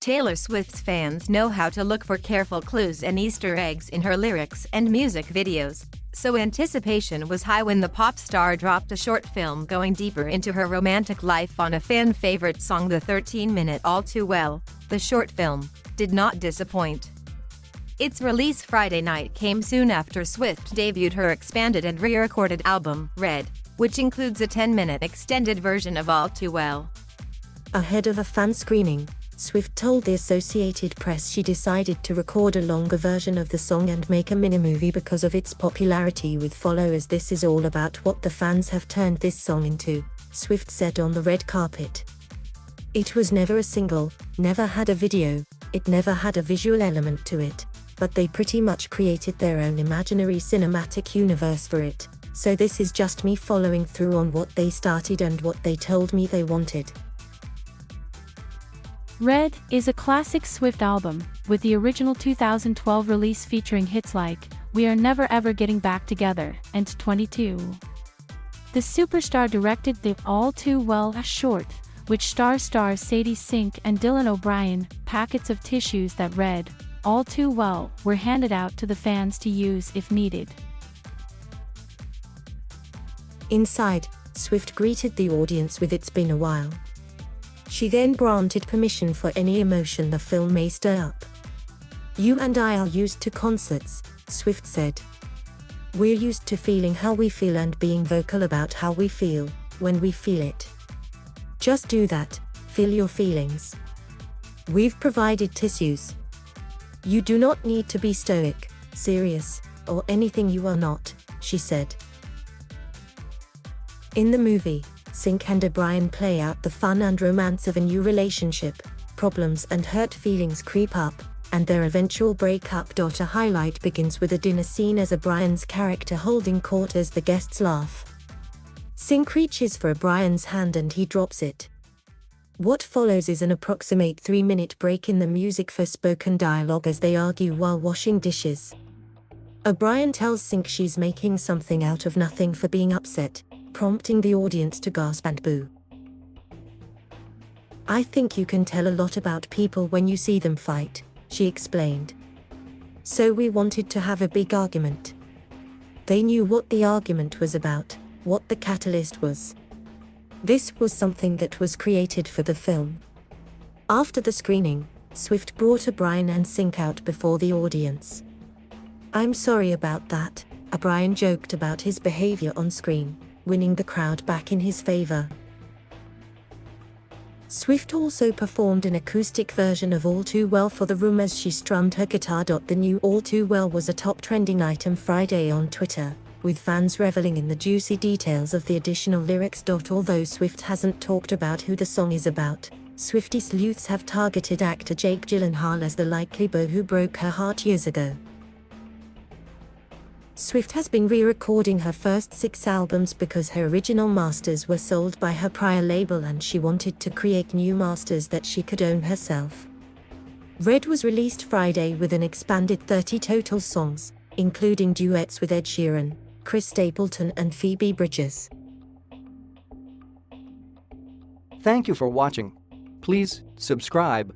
Taylor Swift's fans know how to look for careful clues and Easter eggs in her lyrics and music videos, so anticipation was high when the pop star dropped a short film going deeper into her romantic life on a fan-favorite song. The 13-minute All Too Well, the short film, did not disappoint. Its release Friday night came soon after Swift debuted her expanded and re-recorded album, Red, which includes a 10-minute extended version of All Too Well. Ahead of a fan screening, Swift told the Associated Press she decided to record a longer version of the song and make a mini-movie because of its popularity with followers. "This is all about what the fans have turned this song into," Swift said on the red carpet. "It was never a single, never had a video, it never had a visual element to it, but they pretty much created their own imaginary cinematic universe for it, so this is just me following through on what they started and what they told me they wanted." Red is a classic Swift album, with the original 2012 release featuring hits like We Are Never Ever Getting Back Together and 22. The superstar directed the All Too Well short, which stars Sadie Sink and Dylan O'Brien. Packets of tissues that read All Too Well were handed out to the fans to use if needed. Inside, Swift greeted the audience with "It's been a while." She then granted permission for any emotion the film may stir up. "You and I are used to concerts," Swift said. "We're used to feeling how we feel and being vocal about how we feel, when we feel it. Just do that, feel your feelings. We've provided tissues. You do not need to be stoic, serious, or anything you are not," she said. In the movie, Sink and O'Brien play out the fun and romance of a new relationship. Problems and hurt feelings creep up, and their eventual breakup. A highlight begins with a dinner scene as O'Brien's character holding court as the guests laugh. Sink reaches for O'Brien's hand and he drops it. What follows is an approximate 3-minute break in the music for spoken dialogue as they argue while washing dishes. O'Brien tells Sink she's making something out of nothing for being upset, prompting the audience to gasp and boo. "I think you can tell a lot about people when you see them fight," she explained. "So we wanted to have a big argument. They knew what the argument was about, what the catalyst was. This was something that was created for the film." After the screening, Swift brought O'Brien and Sink out before the audience. "I'm sorry about that," O'Brien joked about his behavior on screen, winning the crowd back in his favor. Swift also performed an acoustic version of All Too Well for the room as she strummed her guitar. The new All Too Well was a top trending item Friday on Twitter, with fans reveling in the juicy details of the additional lyrics. Although Swift hasn't talked about who the song is about, Swiftie sleuths have targeted actor Jake Gyllenhaal as the likely beau who broke her heart years ago. Swift has been re-recording her first 6 albums because her original masters were sold by her prior label and she wanted to create new masters that she could own herself. Red was released Friday with an expanded 30 total songs, including duets with Ed Sheeran, Chris Stapleton and Phoebe Bridgers. Thank you for watching. Please subscribe.